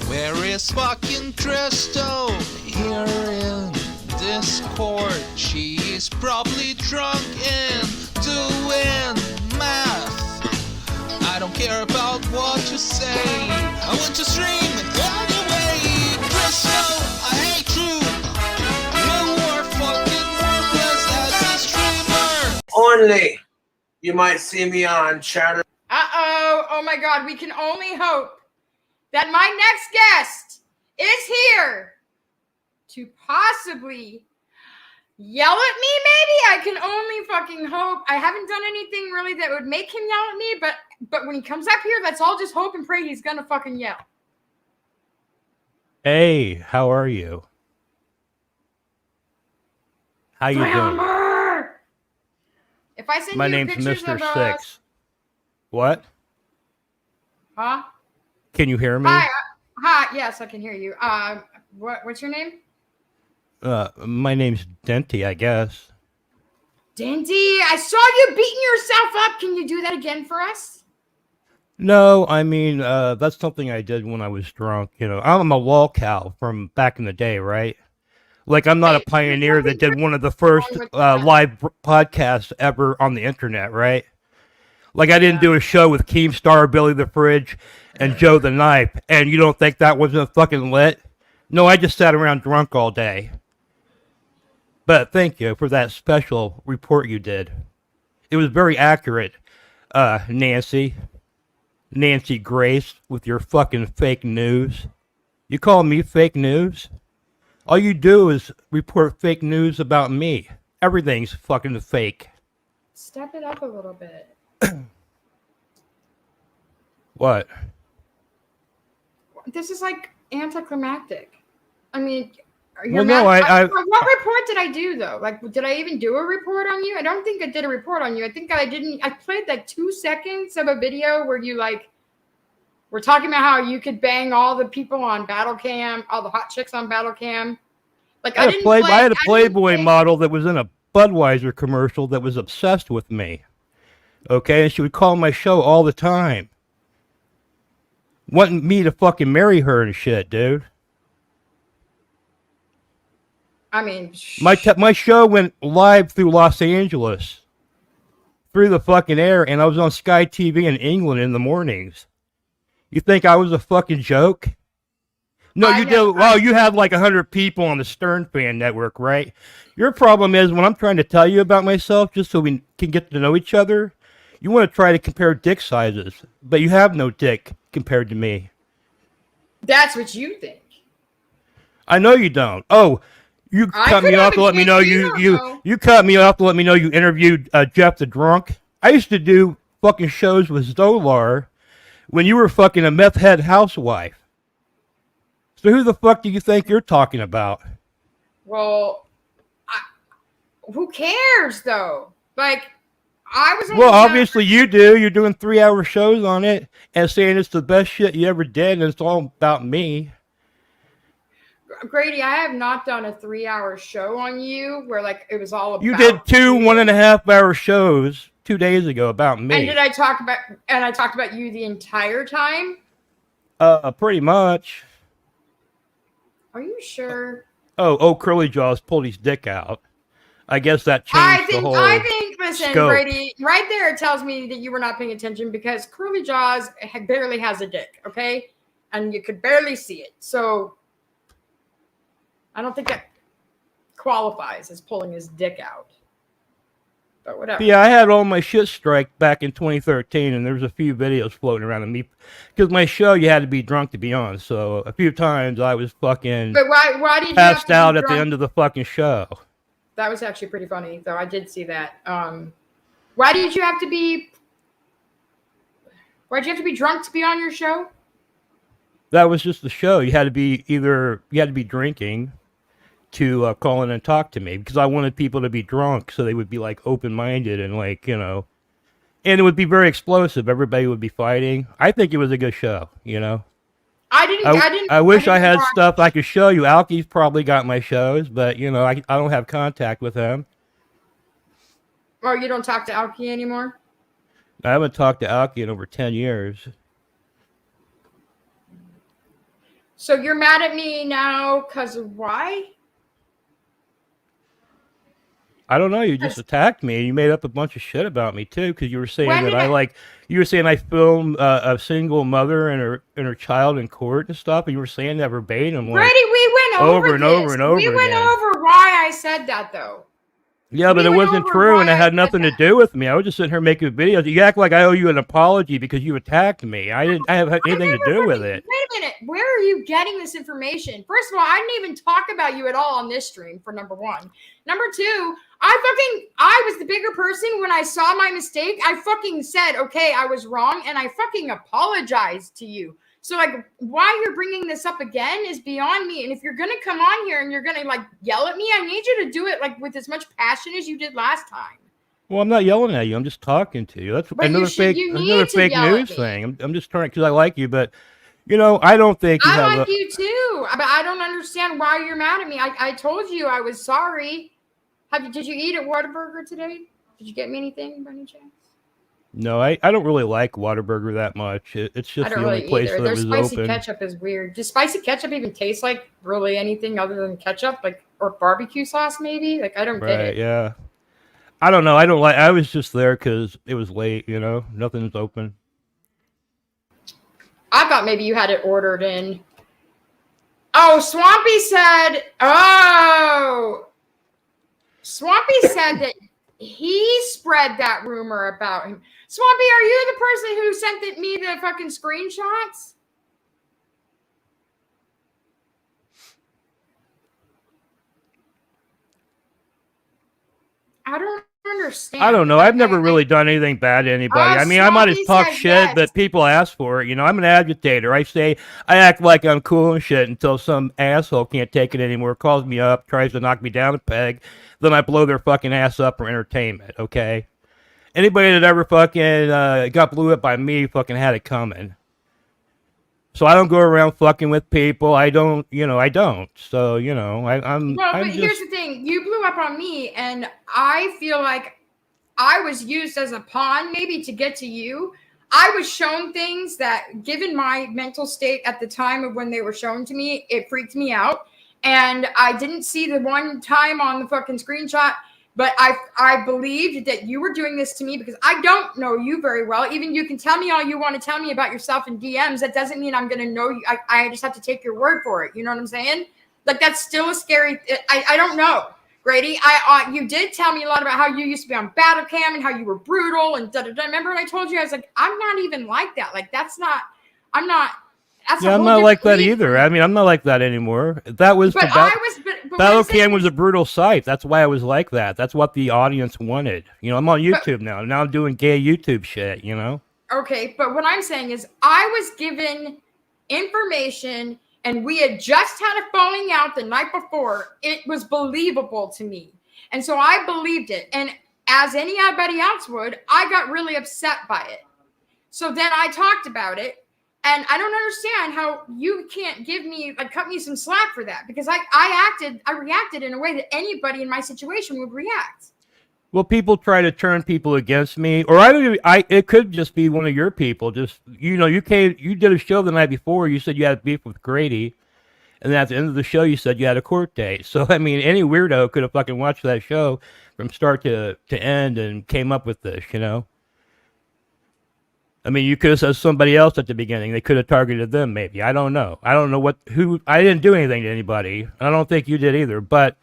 Where is fucking Crystal? Here in Discord. She is probably drunk and doing math. I don't care about what you say. I want to stream anyway. Crystal, I hate you. You are fucking worthless as a streamer. Only you might see me on Chatter. Oh my god, we can only hope that my next guest is here to possibly yell at me, maybe? I can only fucking hope. I haven't done anything really that would make him yell at me, but when he comes up here, let's all just hope and pray he's gonna fucking yell. Hey, how are you? How you doing? If I send My you name's pictures Mr. of Six. What? Huh? Can you hear me? Hi, yes, I can hear you. What's your name? My name's Dinty, I guess. Dinty, I saw you beating yourself up. Can you do that again for us? No, I mean, that's something I did when I was drunk. You know, I'm a Lolcow from back in the day, right? Like, I'm not a pioneer that did one of the first live podcasts ever on the internet, right? Like, I didn't do a show with Keemstar, Billy the Fridge, and Joe the Knife, and you don't think that wasn't fucking lit? No, I just sat around drunk all day. But thank you for that special report you did. It was very accurate, Nancy Grace, with your fucking fake news. You call me fake news? All you do is report fake news about me. Everything's fucking fake. Step it up a little bit. What? This is like anticlimactic. I mean, well, no, what report did I do though? Like, did I even do a report on you? I don't think I did a report on you. I think I didn't. I played like 2 seconds of a video where you like were talking about how you could bang all the people on Battle Cam, all the hot chicks on Battle Cam. Like, I had a Playboy model that was in a Budweiser commercial that was obsessed with me. Okay, and she would call my show all the time, wanting me to fucking marry her and shit, dude. I mean, my show went live through Los Angeles, through the fucking air, and I was on Sky TV in England in the mornings. You think I was a fucking joke? No, you do. Well, you have like 100 people on the Stern Fan Network, right? Your problem is when I'm trying to tell you about myself, just so we can get to know each other, you want to try to compare dick sizes, but you have no dick compared to me. That's what you think. I know you don't. Oh, you cut me off to let me know you cut me off to let me know you interviewed Jeff the Drunk. I used to do fucking shows with Zolar when you were fucking a meth head housewife. So who the fuck do you think you're talking about? Well, who cares though? Like, I was. Well, obviously you do. You're doing 3-hour shows on it and saying it's the best shit you ever did, and it's all about me. Grady, I have not done a 3-hour show on you where like it was all about you. Did 2 1.5-hour shows 2 days ago about me. And did I talk about you the entire time? Pretty much. Are you sure? Oh, Curly Jaws pulled his dick out. I guess that changed the whole listen, scope. Brady, right there it tells me that you were not paying attention because Curly Jaws barely has a dick, okay? And you could barely see it. So I don't think that qualifies as pulling his dick out. But whatever. Yeah, I had all my shit strike back in 2013, and there's a few videos floating around of me. Because my show, you had to be drunk to be on. So a few times I was fucking but why did you passed out at the end of the fucking show. That was actually pretty funny, though. I did see that. Why did you have to be? Why'd you have to be drunk to be on your show? That was just the show. You had to be drinking to call in and talk to me because I wanted people to be drunk so they would be like open-minded and like, you know, and it would be very explosive. Everybody would be fighting. I think it was a good show, you know. I wish I had stuff I could show you. Alky's probably got my shows, but you know, I don't have contact with him. Oh, you don't talk to Alky anymore? I haven't talked to Alky in over 10 years. So you're mad at me now because of why? I don't know. You just attacked me. You made up a bunch of shit about me too, because you were saying When that did I- you were saying I filmed a single mother and her child in court and stuff, and you were saying that verbatim, like Brady, we went over and this. over and over We went again. over why I said that, though. Yeah, but We it went wasn't over true, and why it I had said nothing to that. do with me. I was just sitting here making videos. You act like I owe you an apology because you attacked me. I didn't have anything to do with it. Wait a minute. Where are you getting this information? First of all, I didn't even talk about you at all on this stream, for number one. Number two, I was the bigger person when I saw my mistake. I fucking said, okay, I was wrong, and I fucking apologized to you. So, like, why you're bringing this up again is beyond me. And if you're going to come on here and you're going to, like, yell at me, I need you to do it, like, with as much passion as you did last time. Well, I'm not yelling at you. I'm just talking to you. That's But another fake news thing. I'm just trying, because I like you, but, you know, I don't think you I like you too, but I don't understand why you're mad at me. I told you I was sorry. Did you eat at Whataburger today? Did you get me anything by any chance? No, I don't really like Whataburger that much. It's just the only place that was Their spicy open. ketchup is weird. Does spicy ketchup even taste like really anything other than ketchup, like, or barbecue sauce? Maybe. Like, I don't get it. Yeah. I don't know. I was just there because it was late. You know, nothing's open. I thought maybe you had it ordered in. Oh, Swampy said. Oh, Swampy said that he spread that rumor about him. Swampy, are you the person who sent me the fucking screenshots? I don't understand. I don't know. I've never really done anything bad to anybody. I mean, I might have talked shit, but people ask for it. You know, I'm an agitator. I act like I'm cool and shit until some asshole can't take it anymore, calls me up, tries to knock me down a peg. Then I blow their fucking ass up for entertainment, okay? Anybody that ever fucking got blew up by me fucking had it coming. So I don't go around fucking with people. I don't. So, I'm. Well, I'm but here's the thing. You blew up on me, and I feel like I was used as a pawn maybe to get to you. I was shown things that, given my mental state at the time of when they were shown to me, it freaked me out. And I didn't see the one time on the fucking screenshot, but I believed that you were doing this to me because I don't know you very well. Even you can tell me all you want to tell me about yourself in DMs. That doesn't mean I'm going to know you. I just have to take your word for it. You know what I'm saying? Like, that's still a scary. I don't know, Grady. You did tell me a lot about how you used to be on battle cam and how you were brutal and da da da. Remember when I told you? I was like, I'm not even like that. Like, that's not. I'm not. Yeah, I'm not like that either. I mean, I'm not like that anymore. That was Battle Cam was a brutal site. That's why I was like that. That's what the audience wanted. You know, I'm on YouTube now. Now I'm doing gay YouTube shit, you know? Okay, but what I'm saying is I was given information and we had just had a falling out the night before. It was believable to me. And so I believed it. And as anybody else would, I got really upset by it. So then I talked about it. And I don't understand how you can't cut me some slack for that, because I reacted in a way that anybody in my situation would react. Well, people try to turn people against me, or it could just be one of your people. Just, you did a show the night before. You said you had beef with Grady, and then at the end of the show, you said you had a court date. So, I mean, any weirdo could have fucking watched that show from start to end and came up with this, you know? I mean, you could have said somebody else at the beginning. They could have targeted them, maybe. I don't know. I don't know I didn't do anything to anybody. I don't think you did either. But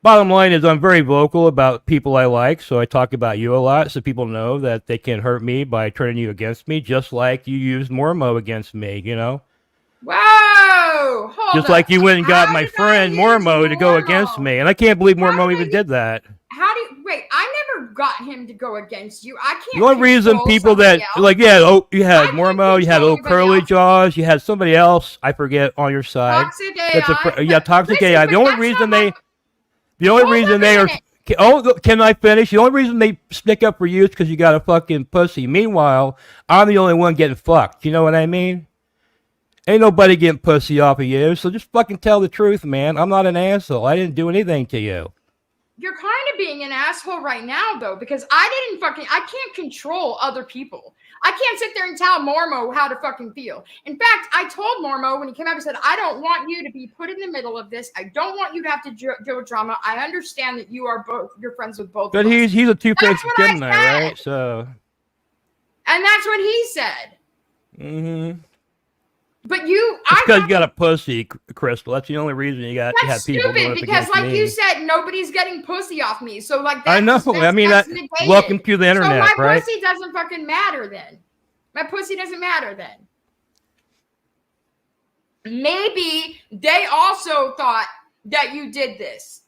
bottom line is I'm very vocal about people I like, so I talk about you a lot so people know that they can hurt me by turning you against me, just like you used Mormo against me, you know? Whoa! Just like you went and got my friend Mormo to go against me. And I can't believe Mormo even did that. Wait, I never got him to go against you. I can't. The only reason people that, like, you had Mormo, you had old Curly Jaws, you had somebody else, I forget, on your side. Toxic AI. Toxic AI. The only reason they are, can I finish? The only reason they stick up for you is because you got a fucking pussy. Meanwhile, I'm the only one getting fucked. You know what I mean? Ain't nobody getting pussy off of you, so just fucking tell the truth, man. I'm not an asshole. I didn't do anything to you. You're kind of being an asshole right now, though, because I can't control other people. I can't sit there and tell Mormo how to fucking feel. In fact, I told Mormo when he came up, I said, I don't want you to be put in the middle of this. I don't want you to have to deal with drama. I understand that you're friends with both But of us. he's a two-faced Gemini, right? So. And that's what he said. Mm-hmm. But you, because you got a pussy, Crystal. That's the only reason you have people going up because, against like me. you said, nobody's getting pussy off me. So, like, I know. I mean, welcome to the internet, right? So my right? pussy doesn't fucking matter then. My pussy doesn't matter then. Maybe they also thought that you did this.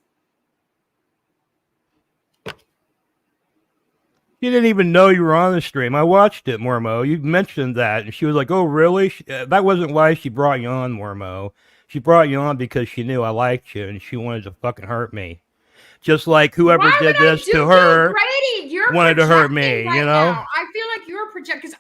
She didn't even know you were on the stream. I watched it, Mormo. You mentioned that, and she was like, "Oh, really?" That wasn't why she brought you on, Mormo. She brought you on because she knew I liked you, and she wanted to fucking hurt me. Just like whoever did this to her wanted to hurt me, you know? Now. I feel like you're projecting, because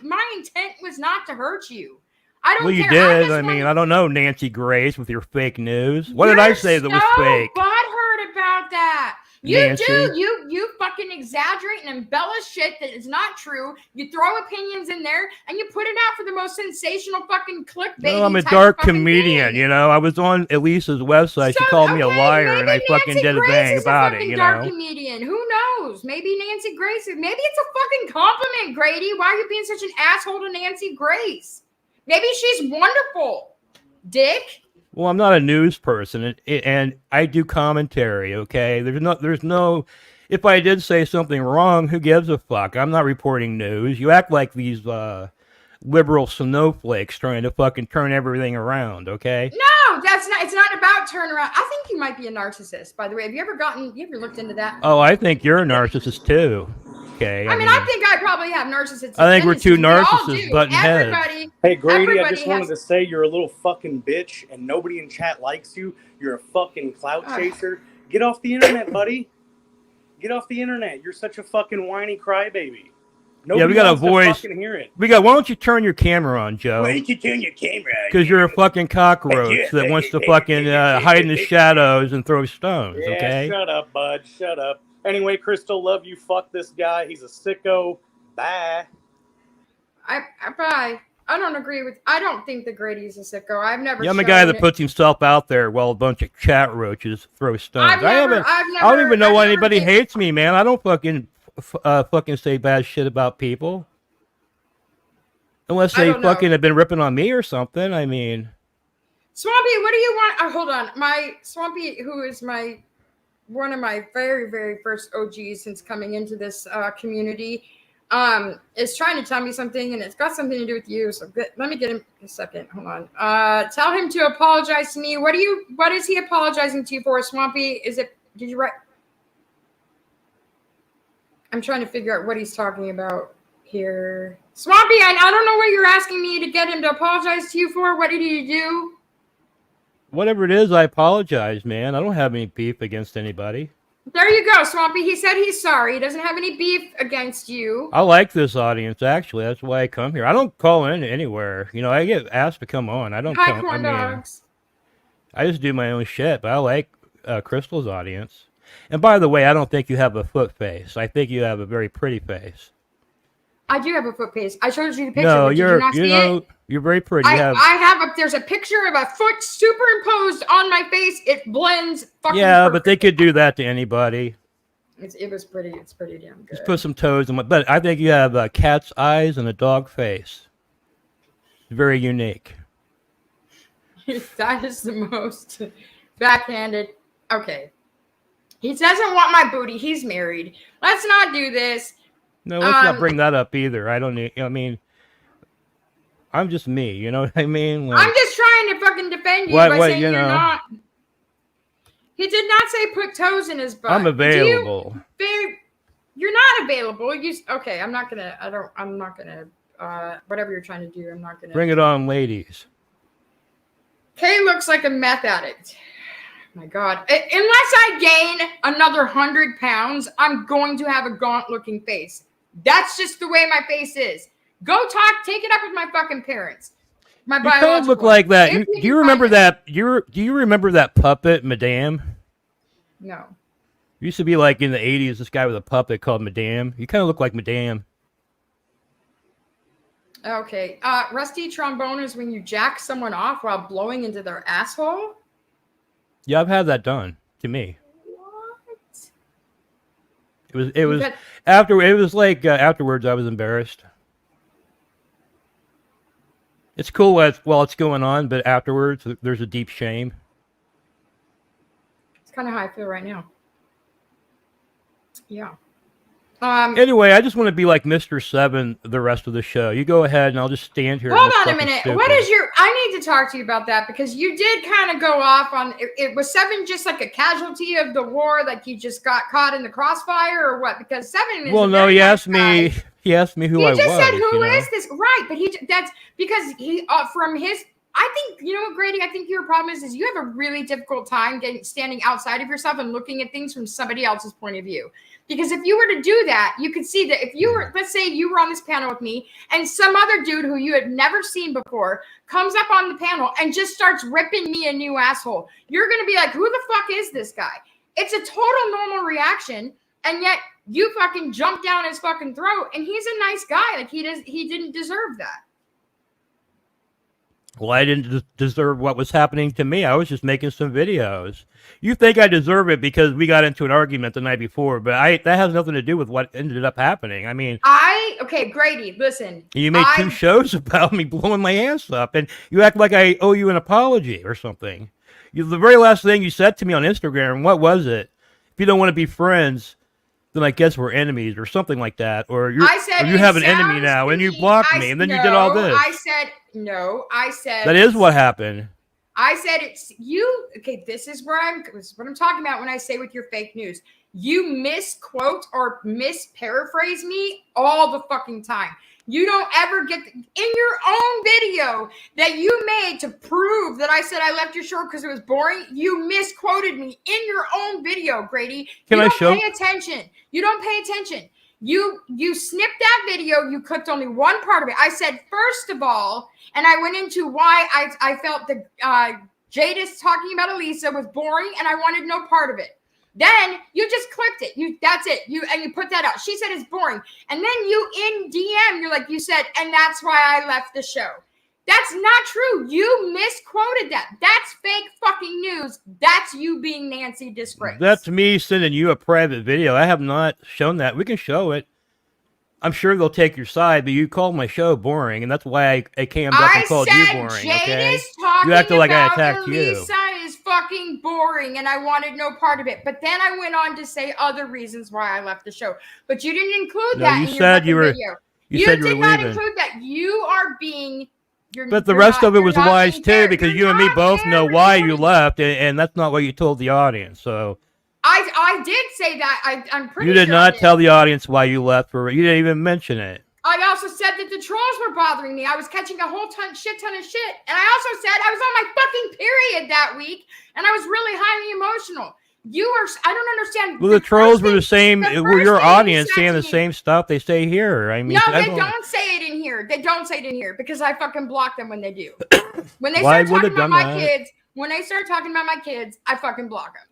my intent was not to hurt you. I don't care. Well, you did. I mean, I don't know, Nancy Grace, with your fake news. What did I say that was fake? You're so butthurt about that. Nancy. You fucking exaggerate and embellish shit that is not true. You throw opinions in there and you put it out for the most sensational fucking clickbait. Well, I'm a dark comedian, you know. I was on Elisa's website. She called me a liar, and I fucking did a thing about it, you know. Dark comedian. Who knows? Maybe Nancy Grace. Maybe it's a fucking compliment, Grady. Why are you being such an asshole to Nancy Grace? Maybe she's wonderful, dick. Well, I'm not a news person, and I do commentary, okay? There's no, if I did say something wrong, who gives a fuck? I'm not reporting news. You act like these liberal snowflakes trying to fucking turn everything around, okay? No, it's not about turnaround. I think you might be a narcissist, by the way. Have you ever looked into that? Oh, I think you're a narcissist, too. Okay. I mean, I think I probably have narcissists. I think we're two narcissists butting heads. Hey, Grady, I just wanted to say you're a little fucking bitch and nobody in chat likes you. You're a fucking clout chaser. Get off the internet, buddy. Get off the internet. You're such a fucking whiny crybaby. Nobody we got a voice. Fucking hear it. Why don't you turn your camera on, Joe? Why don't you turn your camera on? Because you're a fucking cockroach that wants to fucking hide in the shadows and throw stones, okay? Shut up, bud. Shut up. Anyway, Crystal, love you. Fuck this guy. He's a sicko. Bye. Bye. I don't agree with. I don't think that Grady's a sicko. I've never. I'm a guy that puts himself out there while a bunch of chat roaches throw stones. I don't even know why anybody hates me, man. I don't fucking say bad shit about people, unless they fucking have been ripping on me or something. I mean, Swampy, what do you want? Hold on, my Swampy, who is one of my very, very first OGs since coming into this community, is trying to tell me something, and it's got something to do with you. So let me get him a second. Hold on. Tell him to apologize to me. What is he apologizing to you for, Swampy? Did you write? I'm trying to figure out what he's talking about here. Swampy, I don't know what you're asking me to get him to apologize to you for. What did he do? Whatever it is, I apologize, man. I don't have any beef against anybody. There you go, Swampy. He said he's sorry. He doesn't have any beef against you. I like this audience, actually. That's why I come here. I don't call in anywhere. You know, I get asked to come on. I don't Hi, corn dogs. I just do my own shit, but I like Crystal's audience. And by the way, I don't think you have a foot face. I think you have a very pretty face. I do have a foot face. I showed you the picture. No, you're very pretty. There's a picture of a foot superimposed on my face. It blends fucking perfect. But they could do that to anybody. It was pretty. It's pretty damn good. Just put some toes in my. But I think you have cat's eyes and a dog face. Very unique. That is the most backhanded. Okay. He doesn't want my booty. He's married. Let's not do this. No, let's not bring that up either. I don't need. I mean, I'm just me. You know what I mean? Like, I'm just trying to fucking defend you by saying you're not. He did not say put toes in his butt. I'm available. You're not available. Okay? I'm not gonna. I'm not gonna. Whatever you're trying to do, I'm not gonna. Bring it on, ladies. Kay looks like a meth addict. My God. Unless I gain another 100 pounds, I'm going to have a gaunt-looking face. That's just the way my face is. Go take it up with my fucking parents. My biological. You kind of look like that. Do you remember that? Do you remember that puppet, Madame? No. Used to be like in the 80s, this guy with a puppet called Madame. You kind of look like Madame. Okay. Rusty trombone is when you jack someone off while blowing into their asshole? Yeah, I've had that done to me. What? It was after. It was like afterwards. I was embarrassed. It's cool while it's going on, but afterwards there's a deep shame. It's kind of how I feel right now. Yeah. Anyway, I just want to be like Mr. Seven the rest of the show. You go ahead, and I'll just stand here. Hold on a minute. Stupid. What is your? I need to talk to you about that because you did kind of go off on. It was Seven just like a casualty of the war, like he just got caught in the crossfire, or what? Because Seven is. Well, no, he asked me. He asked me who I was. He just said, "Who is this?" Right, but that's because he from his. I think, you know what, Grady, I think your problem is you have a really difficult time standing outside of yourself and looking at things from somebody else's point of view. Because if you were to do that, you could see that if you were, let's say you were on this panel with me and some other dude who you had never seen before comes up on the panel and just starts ripping me a new asshole, you're going to be like, who the fuck is this guy? It's a total normal reaction. And yet you fucking jump down his fucking throat and he's a nice guy. Like he didn't deserve that. Well, I didn't deserve what was happening to me. I was just making some videos. You think I deserve it because we got into an argument the night before, but that has nothing to do with what ended up happening. I mean, okay, Grady, listen. You made 2 shows about me blowing my ass up, and you act like I owe you an apology or something. The very last thing you said to me on Instagram, what was it? If you don't want to be friends, then I guess we're enemies or something like that. Or you have an enemy now, and you blocked me, and then you did all this. I said that is what happened. I said it's you. Okay, this is what I'm talking about when I say with your fake news. You misquote or misparaphrase me all the fucking time. You don't ever get in your own video that you made to prove that I said I left your show because it was boring. You misquoted me in your own video, Grady. You don't pay attention. You don't pay attention. You snipped that video. You clipped only one part of it. I said, first of all, and I went into why I felt the Jadis talking about Elisa was boring and I wanted no part of it. Then you just clipped it. That's it. You put that out. She said it's boring. And then you in DM, you said, and that's why I left the show. That's not true. You misquoted that. That's fake fucking news. That's you being Nancy Disgrace. That's me sending you a private video. I have not shown that. We can show it. I'm sure they'll take your side, but you called my show boring, and that's why I came up and called you boring. Okay? You acted like I attacked you. Elisa is fucking boring, and I wanted no part of it. But then I went on to say other reasons why I left the show. But you didn't include that in your video. You did not include that. You are being... But the rest of it was lies too, because you and me both know why you left, and that's not what you told the audience. So I did say that. I'm pretty sure you did not tell the audience why you left. You didn't even mention it. I also said that the trolls were bothering me. I was catching a whole shit ton of shit, and I also said I was on my fucking period that week, and I was really highly emotional. I don't understand. Well, the trolls were the same. Were your audience saying the same stuff they say here? I mean, no, they don't say it in here. They don't say it in here because I fucking block them when they do. When they start talking about my kids, I fucking block them.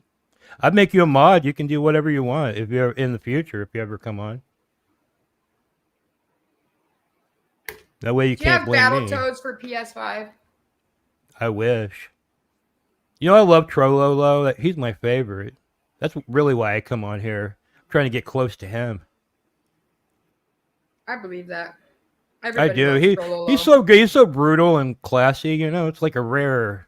I'd make you a mod. You can do whatever you want if you're in the future. If you ever come on, that way you can't blame me. Do you have Battletoads for PS5? I wish. You know, I love Trololo. He's my favorite. That's really why I come on here. I'm trying to get close to him. I believe that. I do. He's so good. He's so brutal and classy. You know, it's like a rare.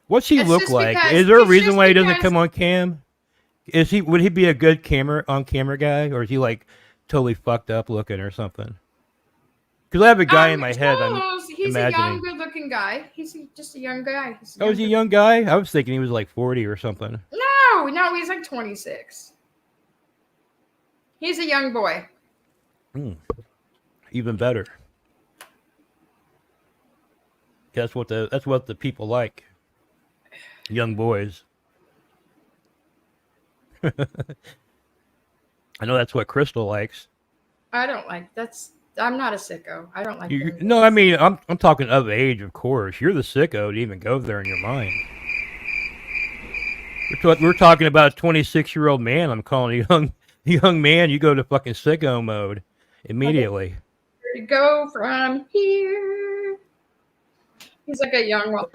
What's he look like? Is there a reason why he doesn't come on cam? Would he be a good camera guy, or is he like totally fucked up looking or something? Because I have a guy in my head. He's imagining. A young, good-looking guy. He's just a young guy. Is he a young guy? I was thinking he was like 40 or something. No, he's like 26. He's a young boy. Even better. That's what the people like. Young boys. I know that's what Crystal likes. I don't like I'm not a sicko. I don't like that. No, I mean, I'm talking of age, of course. You're the sicko to even go there in your mind. We're talking about a 26-year-old man. I'm calling a young man. You go to fucking sicko mode immediately. to go from here. He's like a young one.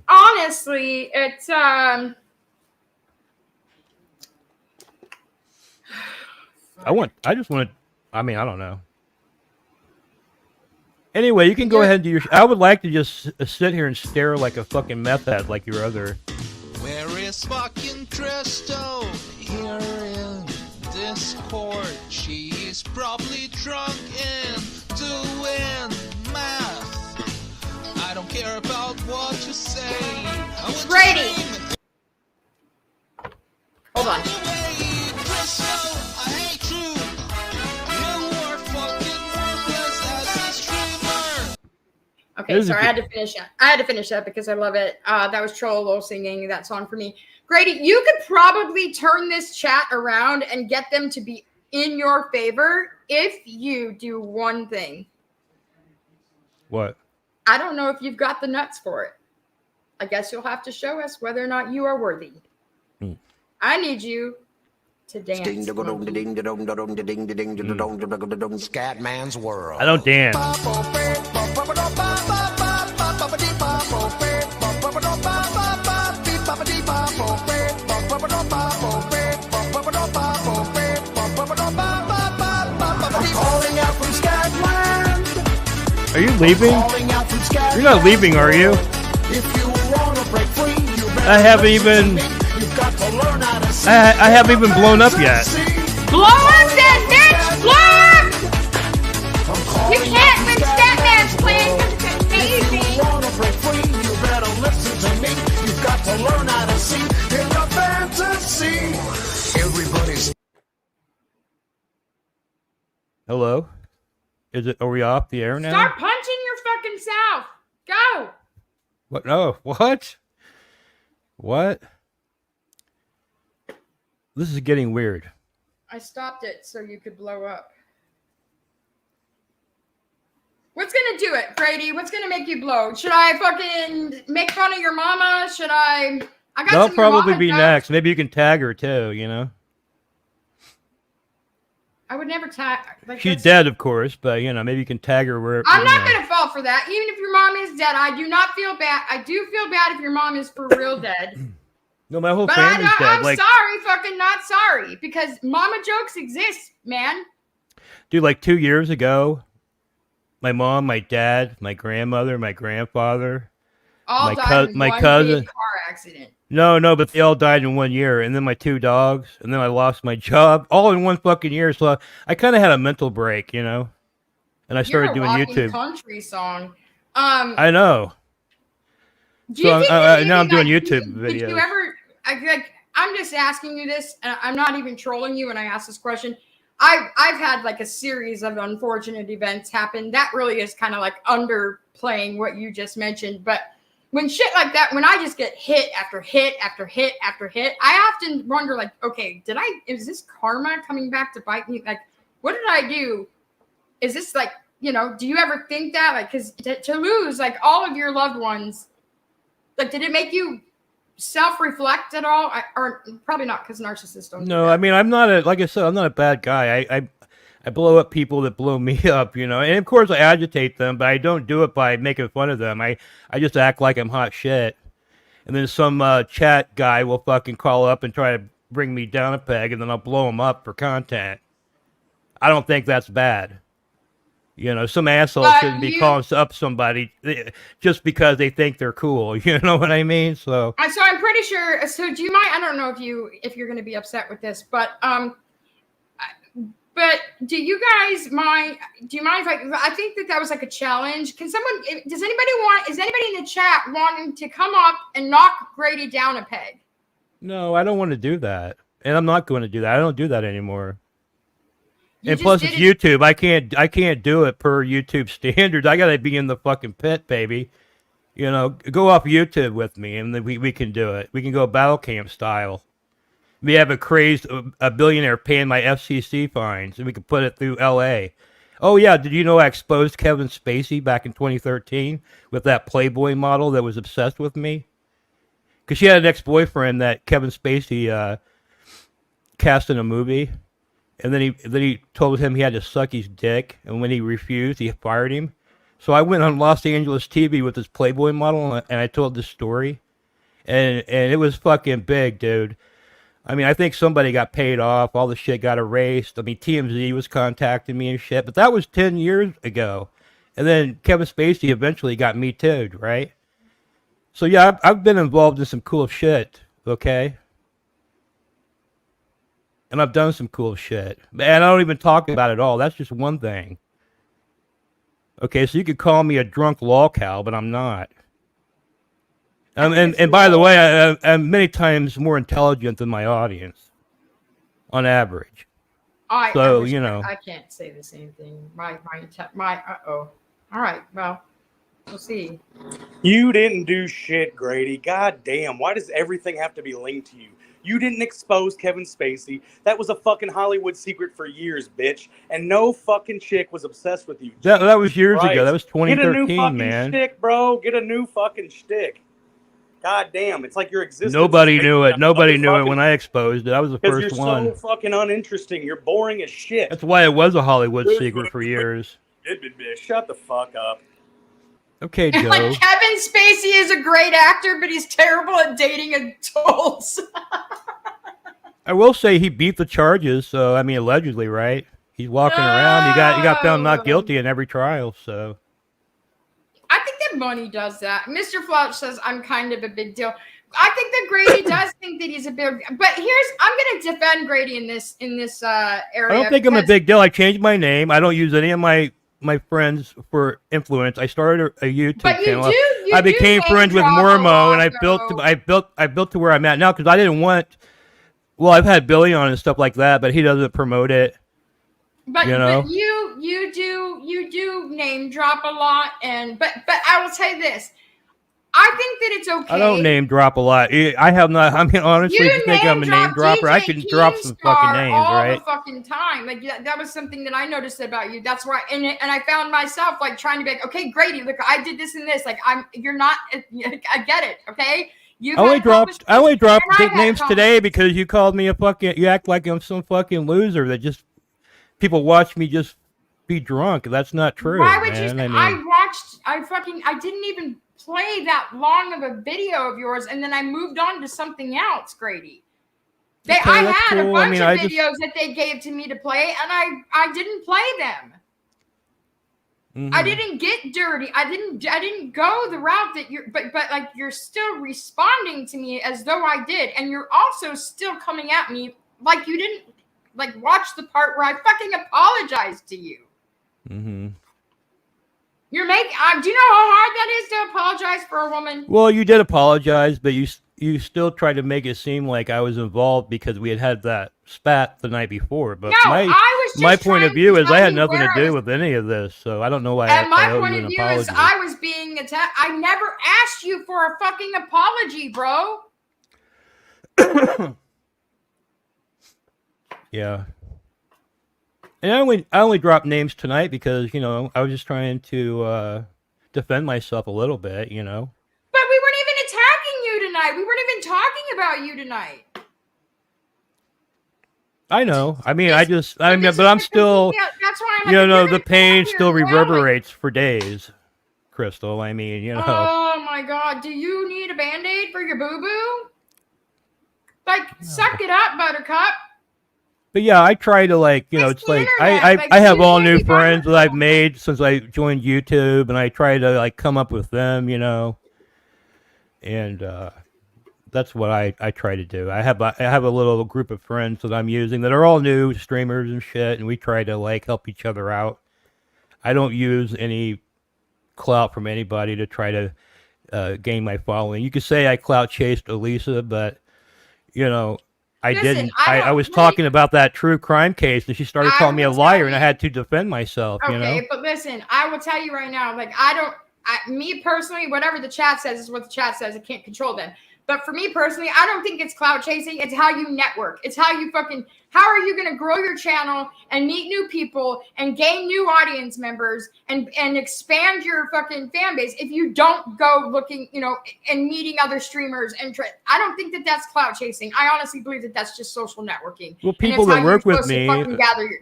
Honestly, it's I don't know. Anyway, you can go ahead and do your. I would like to just sit here and stare like a fucking meth head, like your other. Where is fucking Tristo? Here in Discord. She's probably drunk and doing math. I don't care about what you say. Brady. Hold on. Tristo, I hate you. You are fucking worthless as a streamer. Okay, sorry, I had to finish that because I love it. That was Trololo singing that song for me. Grady, you could probably turn this chat around and get them to be in your favor if you do one thing. What? I don't know if you've got the nuts for it. I guess you'll have to show us whether or not you are worthy. I need you to dance. Scatman's world. I don't dance. Are you leaving? You're not leaving, are you? I haven't even blown up yet. Blow up then, bitch! Blow up! You can't win Statman's plan because it's amazing. You better listen to me. You've got to learn how to see in your fantasy. Everybody's. Hello? Are we off the air now? Start punching your fucking self. Go. What? No. What? What? This is getting weird. I stopped it so you could blow up. What's gonna do it, Brady? What's gonna make you blow? Should I fucking make fun of your mama? Should I got That'll probably be next. Maybe you can tag her too, you know? I would never tag. She's dead, of course, but you know, maybe you can tag her where. I'm not gonna fall for that. Even if your mom is dead, I do not feel bad. I do feel bad if your mom is for real dead. No, my whole family's dead. I'm sorry, fucking not sorry, because mama jokes exist, man. Dude, like 2 years ago, my mom, my dad, my grandmother, my grandfather, all died in one cousin. big car accident. No, but they all died in 1 year, and then my 2 dogs, and then I lost my job, all in one fucking year. So I kind of had a mental break, you know, and I started doing YouTube. Country song. I know. So now I'm doing YouTube videos. Did you ever? I'm just asking you this, and I'm not even trolling you when I ask this question. I've had like a series of unfortunate events happen. That really is kind of like underplaying what you just mentioned, but. When shit like that, when I just get hit after hit after hit after hit, I often wonder, like, okay, is this karma coming back to bite me? Like, what did I do? Is this like, you know, do you ever think that? Like, because to lose, like, all of your loved ones, like, did it make you self-reflect at all? Or probably not, because narcissists don't. No, I mean, I'm not a bad guy. I blow up people that blow me up, you know, and of course I agitate them, but I don't do it by making fun of them. I just act like I'm hot shit, and then some chat guy will fucking call up and try to bring me down a peg, and then I'll blow him up for content. I don't think that's bad. You know, some asshole shouldn't be calling up somebody just because they think they're cool. You know what I mean? So I'm pretty sure. So do you mind? I don't know if you're going to be upset with this, but But do you guys mind? Do you mind if I think that was like a challenge? Is anybody in the chat wanting to come up and knock Grady down a peg? No, I don't want to do that. And I'm not going to do that. I don't do that anymore. And plus it's YouTube. I can't do it per YouTube standards. I got to be in the fucking pit, baby. You know, go off YouTube with me and then we can do it. We can go battle camp style. We have a billionaire paying my FCC fines, and we can put it through L.A. Oh, yeah, did you know I exposed Kevin Spacey back in 2013 with that Playboy model that was obsessed with me? Because she had an ex-boyfriend that Kevin Spacey cast in a movie, And then he told him he had to suck his dick, and when he refused, he fired him. So I went on Los Angeles TV with this Playboy model, and I told this story, and it was fucking big, dude. I mean, I think somebody got paid off. All the shit got erased. I mean, TMZ was contacting me and shit, but that was 10 years ago. And then Kevin Spacey eventually got me too, right? So yeah, I've been involved in some cool shit, okay? And I've done some cool shit. And I don't even talk about it all. That's just one thing. Okay, so you could call me a drunk lolcow, but I'm not. And by the way, I'm many times more intelligent than my audience, on average. I can't say the same thing. All right, well, we'll see. You didn't do shit, Grady. God damn, why does everything have to be linked to you? You didn't expose Kevin Spacey. That was a fucking Hollywood secret for years, bitch. And no fucking chick was obsessed with you. That was years ago. That was 2013, Get a new fucking man. shtick, bro. Get a new fucking shtick. God damn, it's like your existence. Nobody knew it. Nobody knew it when I exposed it. I was the first one. You're so fucking uninteresting. You're boring as shit. That's why it was a Hollywood secret for years. Shut the fuck up. Okay, Joe. Like Kevin Spacey is a great actor, but he's terrible at dating adults. I will say he beat the charges, so I mean allegedly, right? He's walking around. He got found not guilty in every trial, so I think that money does that. Mr. Flouch says I'm kind of a big deal. I think that Grady does think that he's a big, but I'm going to defend Grady in this area. I don't think I'm a big deal. I changed my name. I don't use any of my friends for influence. I started a YouTube channel. I became friends with Mormo, and I built to where I'm at now because I didn't want. Well, I've had Billy on and stuff like that, but he doesn't promote it. But you do name drop a lot, but I will say this. I think that it's okay. I don't name drop a lot. I have not. I mean, honestly, if you think I'm a name dropper, I can drop some fucking names, right? All the fucking time. Like that was something that I noticed about you. That's why, and I found myself like trying to be like, okay, Grady, look, I did this and this. Like you're not. I get it. Okay. I only dropped names today because you called me you act like I'm some fucking loser that just people watch me just be drunk. That's not true. Why would you? I didn't even play that long of a video of yours, and then I moved on to something else, Grady. I had a bunch of videos that they gave to me to play, and I didn't play them. Mm-hmm. I didn't get dirty. I didn't go the route that but like you're still responding to me as though I did, and you're also still coming at me like you didn't like watch the part where I fucking apologized to you. Mm-hmm. You're making. Do you know how hard that is to apologize for a woman? Well, you did apologize, but you still tried to make it seem like I was involved because we had that spat the night before. But my point of view is I had nothing to do with any of this, so I don't know why. And my point of view is I was being attacked. I never asked you for a fucking apology, bro. Yeah. And I only dropped names tonight because, I was just trying to defend myself a little bit, But we weren't even attacking you tonight. We weren't even talking about you tonight. I know. I mean, but I'm still, that's why I'm like, the pain still reverberates for days, Crystal. I mean, Oh my God. Do you need a Band-Aid for your boo-boo? Like, suck it up, Buttercup. But yeah, I try to it's like I have all new friends that I've made since I joined YouTube, and I try to come up with them, and that's what I try to do. I have a little group of friends that I'm using that are all new streamers and shit, and we try to help each other out. I don't use any clout from anybody to try to gain my following. You could say I clout chased Elisa, but I didn't. I was talking about that true crime case, and she started calling me a liar, and I had to defend myself. Okay, but listen, I will tell you right now, me personally, whatever the chat says is what the chat says. I can't control them. But for me personally, I don't think it's clout chasing. It's how you network. It's how you how are you going to grow your channel and meet new people and gain new audience members and expand your fucking fan base if you don't go looking, and meeting other streamers and I don't think that that's clout chasing. I honestly believe that that's just social networking. Well, people that work with me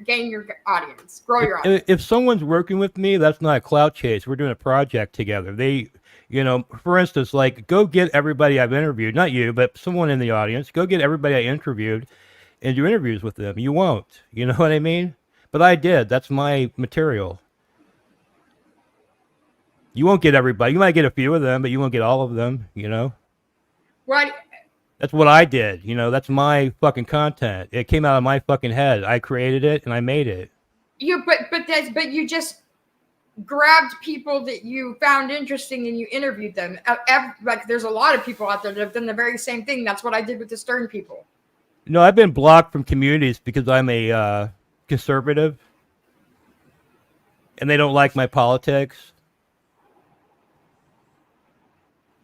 gain your audience, grow your audience. If someone's working with me, that's not a clout chase. We're doing a project together. They, for instance, like go get everybody I've interviewed, not you, but someone in the audience. Go get everybody I interviewed and do interviews with them. You won't. You know what I mean? But I did. That's my material. You won't get everybody. You might get a few of them, but you won't get all of them, Right. That's what I did. That's my fucking content. It came out of my fucking head. I created it and I made it. But you just grabbed people that you found interesting and you interviewed them. Like there's a lot of people out there that have done the very same thing. That's what I did with the Stern people. No, I've been blocked from communities because I'm a conservative and they don't like my politics.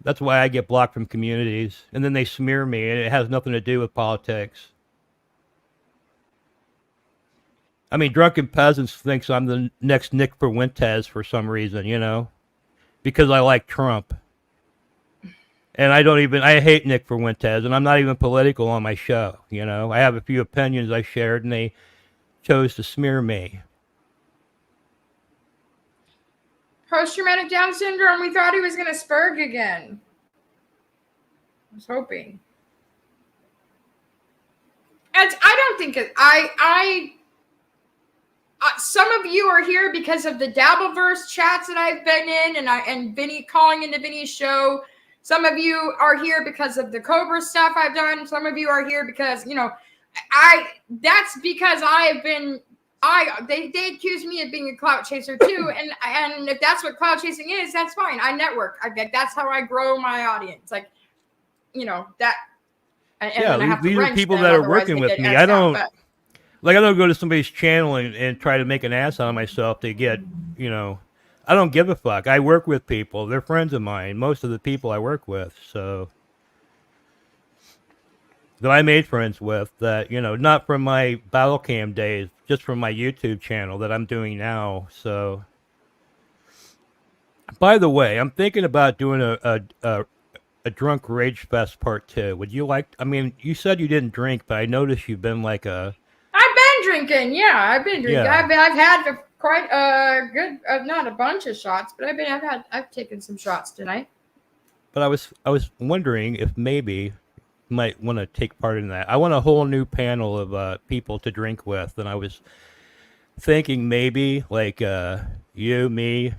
That's why I get blocked from communities. And then they smear me and it has nothing to do with politics. I mean, Drunken Peasants thinks I'm the next Nick Fuentes for some reason, because I like Trump. And I hate Nick Fuentes, and I'm not even political on my show, I have a few opinions I shared, and they chose to smear me. Post-traumatic Down syndrome, we thought he was going to spurg again. I was hoping. I don't think it, some of you are here because of the Dabbleverse chats that I've been in and Vinny calling into Vinny's show. Some of you are here because of the Cobra stuff I've done. Some of you are here because, that's because they accuse me of being a clout chaser too. And if that's what clout chasing is, that's fine. I network. That's how I grow my audience. Like, that. And these are people that are working with me. I don't go to somebody's channel and try to make an ass out of myself to get, I don't give a fuck. I work with people. They're friends of mine. Most of the people I work with, so that I made friends with that, not from my battle cam days, just from my YouTube channel that I'm doing now. So, by the way, I'm thinking about doing a Drunk Rage Fest Part 2. Would you like? I mean, you said you didn't drink, but I noticed you've been like a. I've been drinking. Yeah, I've been drinking. Yeah. I've had quite a good, not a bunch of shots, but I've taken some shots tonight. But I was wondering if maybe you might want to take part in that. I want a whole new panel of people to drink with, and I was thinking maybe like you, me,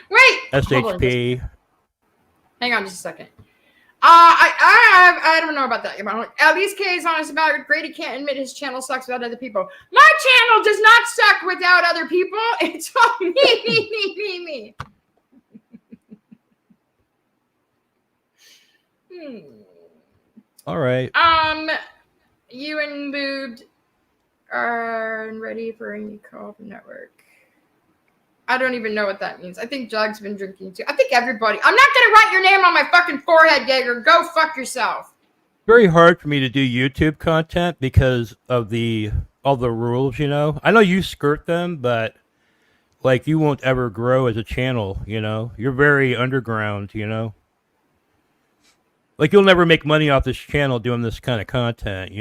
wait, SHP. Hang on just a second. I don't know about that. At least Kay is honest about it. Grady can't admit his channel sucks without other people. My channel does not suck without other people. It's all me. All right. You and Boobed are ready for any call from network. I don't even know what that means. I think Jug's been drinking too. I think everybody. I'm not gonna write your name on my fucking forehead, Jaeger. Go fuck yourself. Very hard for me to do YouTube content because of all the rules, I know you skirt them, but like you won't ever grow as a channel, You're very underground, Like you'll never make money off this channel doing this kind of content,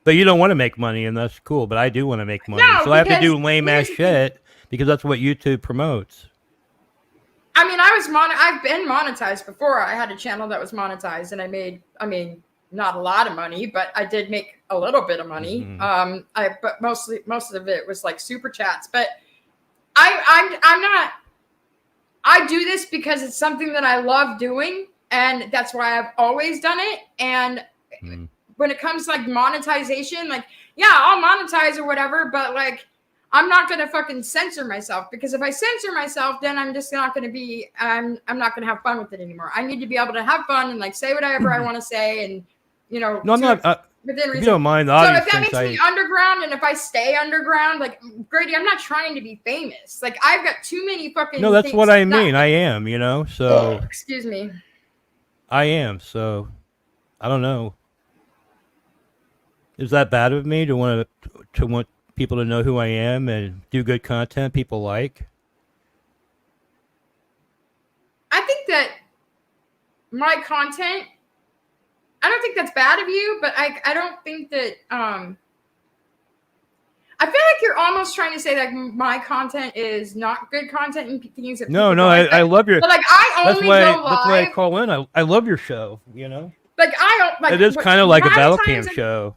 But you don't want to make money, and that's cool. But I do want to make money, so I have to do lame ass shit. Because that's what YouTube promotes. I mean, I've been monetized before. I had a channel that was monetized, and I made, not a lot of money, but I did make a little bit of money. Mm-hmm. But most of it was like super chats. But I'm not. I do this because it's something that I love doing, and that's why I've always done it. And when it comes to like monetization, like I'll monetize or whatever, but like. I'm not going to fucking censor myself, because if I censor myself, then I'm just not going to be, I'm not going to have fun with it anymore. I need to be able to have fun and like say whatever I want to say and, No, I'm not, within reason. You don't mind the So audience. if that makes me underground and if I stay underground, like Grady, I'm not trying to be famous. Like I've got too many fucking. No, that's what I mean. I am, so. Excuse me. I am, so I don't know. Is that bad of me to want people to know who I am and do good content people like? I think that my content, I don't think that's bad of you, but I don't think that I feel like you're almost trying to say that my content is not good content and things that No, I love your. But like I only go live. That's why I call in. I love your show. You know. Like I don't like. It is kind of like a battle cam show.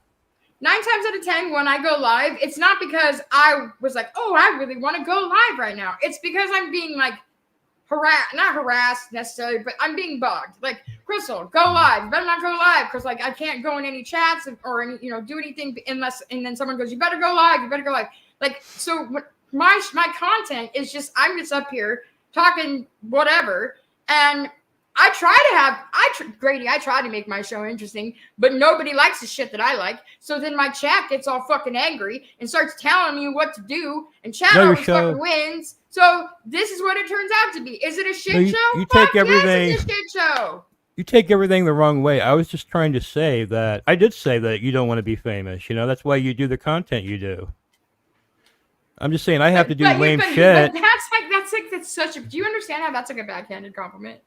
9 times out of 10, when I go live, it's not because I was like, oh, I really want to go live right now. It's because I'm being like not harassed necessarily, but I'm being bugged. Like, Crystal, go live. You better not go live because like I can't go in any chats or any, do anything unless, and then someone goes, you better go live. You better go live. Like, so my content is just, I'm just up here talking whatever. And I try to make my show interesting, but nobody likes the shit that I like. So then my chat gets all fucking angry and starts telling me what to do, and chat always fucking wins. So this is what it turns out to be. Is it a shit show? You take everything. Yes, it's a shit show. You take everything the wrong way. I was just trying to say that I did say that you don't want to be famous. That's why you do the content you do. I'm just saying I have to do lame shit. But that's such a. Do you understand how that's like a backhanded compliment?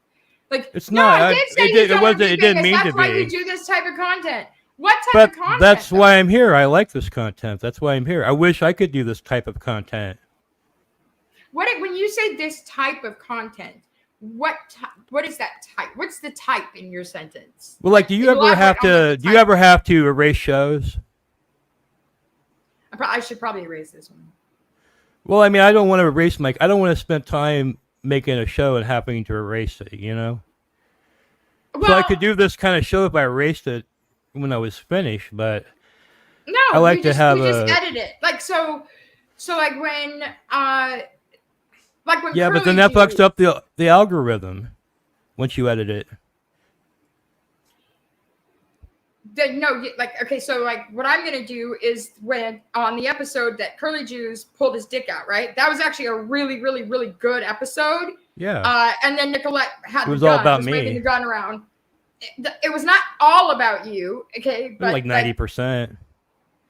Like, it's not. I did say it didn't mean to be. That's why you do this type of content. What type of content? That's why I'm here. I like this content. That's why I'm here. I wish I could do this type of content. When you say this type of content, what is that type? What's the type in your sentence? Well, like, do you ever have to erase shows? I should probably erase this one. Well, I mean, I don't want to erase I don't want to spend time making a show and having to erase it, Well, so I could do this kind of show if I erased it when I was finished, but no, I like to have we just edit it. Like so like when yeah, but then that fucks up the algorithm once you edit it. So what I'm gonna do is when on the episode that Curly Jews pulled his dick out, right? That was actually a really, really, really good episode. Yeah. And then Nicolette had it was all about me. Waving the gun around. It was not all about you, okay? But like 90%.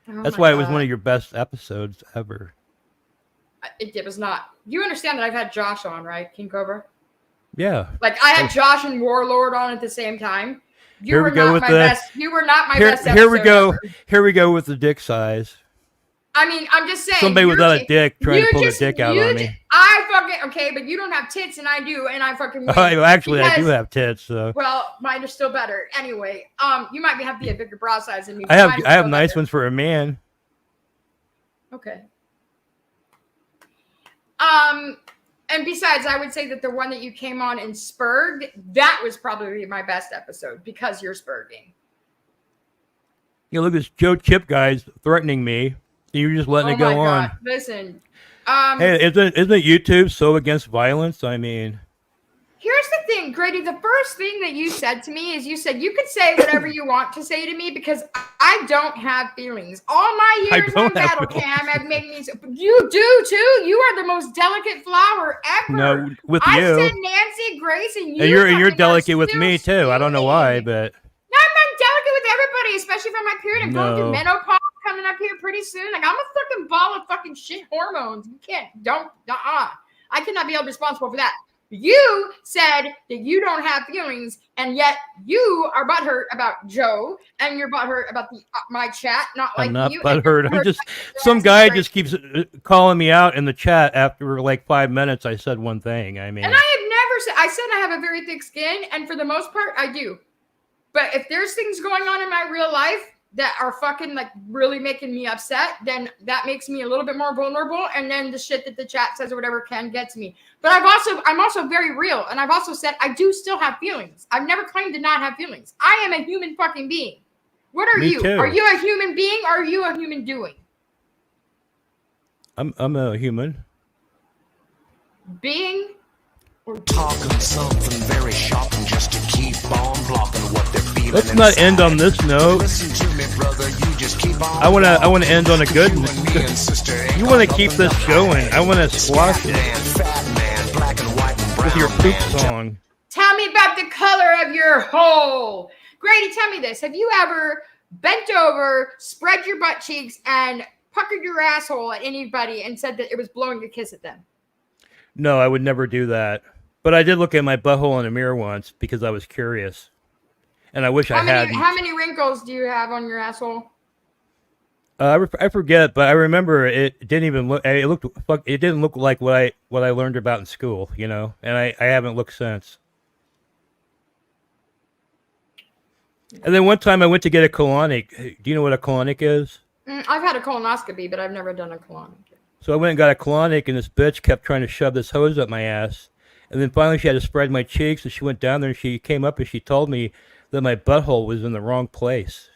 That's why it was one of your best episodes ever. It was not. You understand that I've had Josh on, right, King Cobra? Yeah. Like I had Josh and Warlord on at the same time. You were not my best episode. Here we go. Here we go with the dick size. I mean, I'm just saying. Somebody without a dick trying to pull a dick out on me. But you don't have tits and I do, and I fucking. Actually, I do have tits. So. Well, mine are still better. Anyway, you might have a bigger bra size than me. I have nice ones for a man. Okay. And besides, I would say that the one that you came on and spurred, that was probably my best episode because you're spurging. Look at this Joe Chip guy's threatening me. You're just letting it go on. Listen. Hey, isn't YouTube so against violence? I mean. Here's the thing, Grady. The first thing that you said to me is you said you could say whatever you want to say to me because I don't have feelings. All my years on Battle Cam have made me. You do too. You are the most delicate flower ever. No, with I you. I said Nancy Grace and you. And you're delicate with me too. I don't know why, but. No, I'm delicate with everybody, especially for my period. I'm going through menopause coming up here pretty soon. Like I'm a fucking ball of fucking shit hormones. You can't. I cannot be held responsible for that. You said that you don't have feelings, and yet you are butthurt about Joe, and you're butthurt about my chat. I'm not butthurt. I'm just some guy just keeps calling me out in the chat after like 5 minutes. I said one thing. I mean, and I have never said. I said I have a very thick skin, and for the most part, I do. But if there's things going on in my real life that are fucking like really making me upset, then that makes me a little bit more vulnerable. And then the shit that the chat says or whatever can get to me. But I'm also very real. And I've also said I do still have feelings. I've never claimed to not have feelings. I am a human fucking being. What are you? Too. Are you a human being or are you a human doing? I'm a human. Being? Or talking something very shocking just to keep on blocking what they're feeling. Let's not end on this note. Listen to me, brother. You just keep on. I wanna end on a good note. You wanna keep this going. I wanna squash it with your poop song. Tell me about the color of your hole. Grady, tell me this. Have you ever bent over, spread your butt cheeks, and puckered your asshole at anybody and said that it was blowing a kiss at them? No, I would never do that. But I did look at my butthole in a mirror once because I was curious. And I wish I hadn't. How many wrinkles do you have on your asshole? I forget, but I remember it didn't even look. It didn't look like what I learned about in school, you know. And I haven't looked since. And then one time I went to get a colonic. Do you know what a colonic is? I've had a colonoscopy, but I've never done a colonic. So I went and got a colonic, and this bitch kept trying to shove this hose up my ass. And then finally she had to spread my cheeks, and she went down there and she came up and she told me that my butthole was in the wrong place.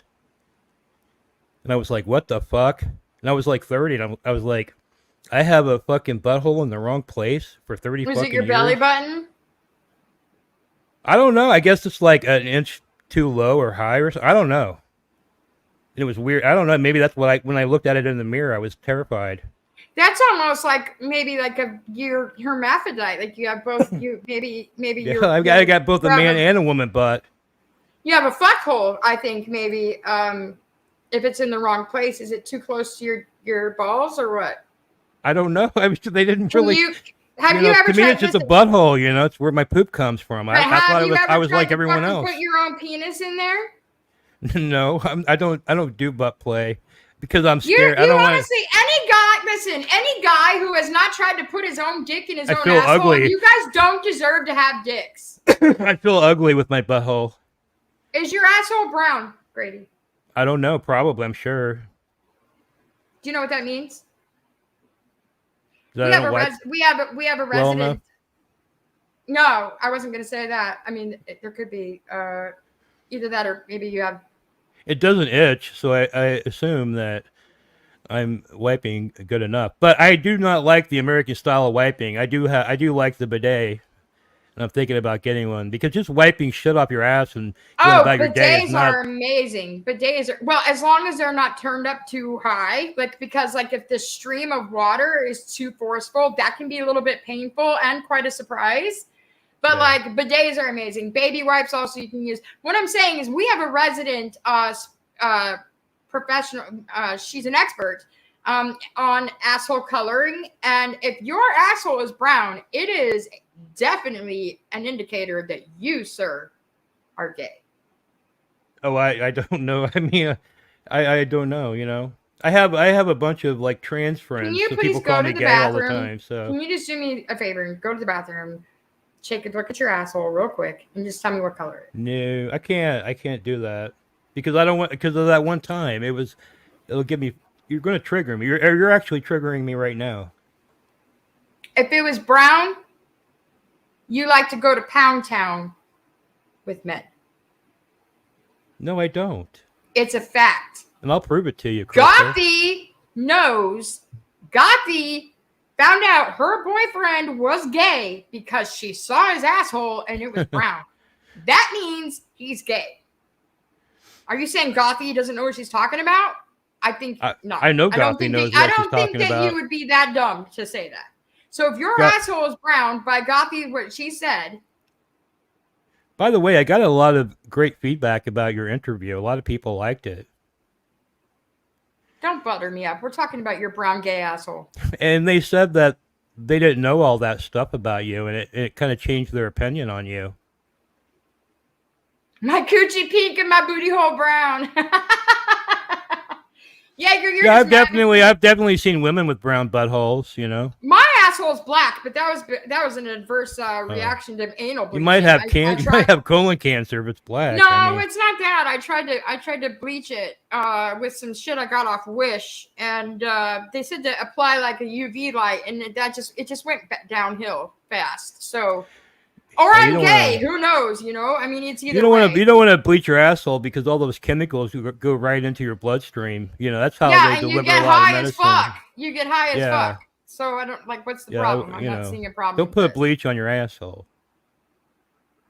And I was like, what the fuck? And I was like 30, and I was like, I have a fucking butthole in the wrong place for 30 fucking years? Was it your belly button? I don't know. I guess it's like an inch too low or high or something. I don't know. It was weird. I don't know. Maybe that's what when I looked at it in the mirror, I was terrified. That's almost like maybe like you're hermaphrodite. Like you have both. Maybe Yeah, I got both a man and a woman butt. You have a fuck hole. I think maybe if it's in the wrong place, is it too close to your balls or what? I don't know. I mean, they didn't really. Have you ever? To me, it's just a butthole. You know, it's where my poop comes from. I thought I was like everyone else. Put your own penis in there? No, I don't do butt play because I'm scared. You honestly, any guy who has not tried to put his own dick in his own asshole, ugly. You guys don't deserve to have dicks. I feel ugly with my butthole. Is your asshole brown, Grady? I don't know. Probably, I'm sure. Do you know what that means? We We have a resident. No, I wasn't going to say that. I mean, there could be either that or maybe you have. It doesn't itch, so I assume that I'm wiping good enough. But I do not like the American style of wiping. I do like the bidet, and I'm thinking about getting one because just wiping shit off your ass and going about your day is not. Bidets are amazing. Bidets are as long as they're not turned up too high, because if the stream of water is too forceful, that can be a little bit painful and quite a surprise. But bidets are amazing. Baby wipes also you can use. What I'm saying is we have a resident professional. She's an expert on asshole coloring. And if your asshole is brown, it is definitely an indicator that you, sir, are gay. Oh, I don't know. I mean, I don't know, you know. I have a bunch of like trans friends. Can you so please people go call to me the gay bathroom? all the time. So can you just do me a favor and go to the bathroom, take a look at your asshole real quick, and just tell me what color it is? No, I can't do that because I don't want because of that one time. It'll give me. You're going to trigger me. You're actually triggering me right now. If it was brown, you like to go to Pound Town with men. No, I don't. It's a fact. And I'll prove it to you, Crystal. Gothi found out her boyfriend was gay because she saw his asshole and it was brown. That means he's gay. Are you saying Gothi doesn't know what she's talking about? I think no. I know Gothi knows what she's talking about. I don't think that you would be that dumb to say that. So if your asshole is brown by Gothi, what she said. By the way, I got a lot of great feedback about your interview. A lot of people liked it. Don't butter me up. We're talking about your brown gay asshole. And they said that they didn't know all that stuff about you, and it kind of changed their opinion on you. My coochie pink and my booty hole brown. Yeah, I've definitely seen women with brown buttholes. You know, my asshole's black, but that was an adverse reaction to anal bleaching. You might have you might have colon cancer if it's black. No, it's not that. I tried to bleach it with some shit I got off Wish, and they said to apply like a UV light, and it just went downhill fast. So. Or I'm gay. Who knows? You know, I mean, it's either. You don't want to bleach your asshole because all those chemicals go right into your bloodstream. You know, that's how they deliver a lot of medicine. You get high as fuck. So I don't like. What's the problem? I'm not seeing a problem. Don't put bleach on your asshole.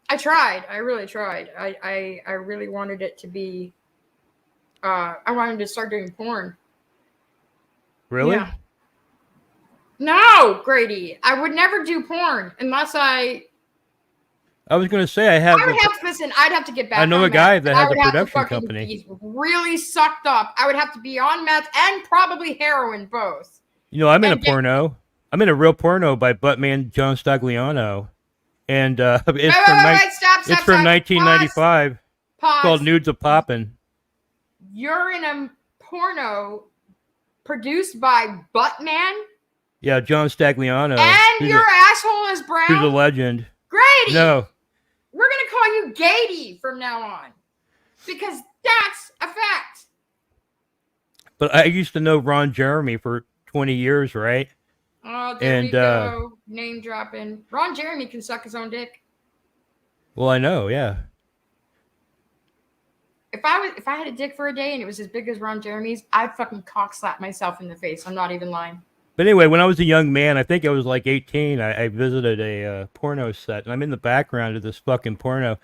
I tried. I really tried. I really wanted it to be. I wanted to start doing porn. Really? Yeah. No, Grady. I would never do porn unless I I was gonna say I have. I would have to listen. I'd have to get back. I know on a guy meth, that and I has a would have to production fucking company. be really sucked up. I would have to be on meth and probably heroin, both. You know, I'm in a And get- porno. I'm in a real porno by Buttman John Stagliano, and it's Wait, from stop, it's from 1995. Pause. Called Nudes of Poppin'. You're in a porno produced by Buttman, Yeah, John Stagliano. and your asshole is brown. Who's a legend? Grady. No, We're gonna call you Gady from now on, because that's a fact. but I used to know Ron Jeremy for 20 years, right? Oh, there And, we go. Name dropping. Ron Jeremy can suck his own dick. Well, I know, yeah. If I had a dick for a day and it was as big as Ron Jeremy's, I'd fucking cock slap myself in the face. I'm not even lying. But anyway, when I was a young man, I think I was like 18, I visited a porno set, and I'm in the background of this fucking porno.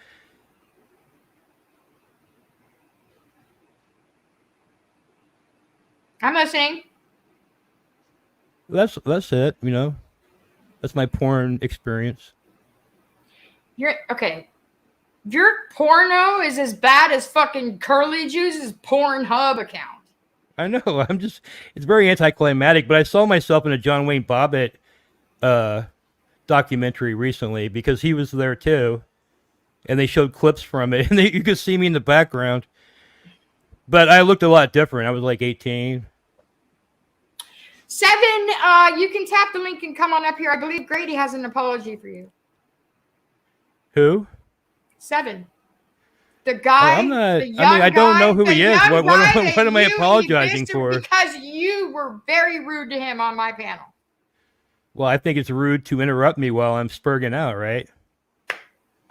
I'm listening. That's it, you know. That's my porn experience. You're okay. Your porno is as bad as fucking Curly Juice's Pornhub account. I know. It's very anticlimactic, but I saw myself in a John Wayne Bobbitt documentary recently because he was there too. And they showed clips from it, and you could see me in the background. But I looked a lot different. I was like 18. 7, you can tap the link and come on up here. I believe Grady has an apology for you. Who? 7. The guy. I'm not. The I mean, young I don't know who guy, he the is. young What guy am I that apologizing missed for? Because you were very rude to him on my panel. Well, I think it's rude to interrupt me while I'm spurging out, right?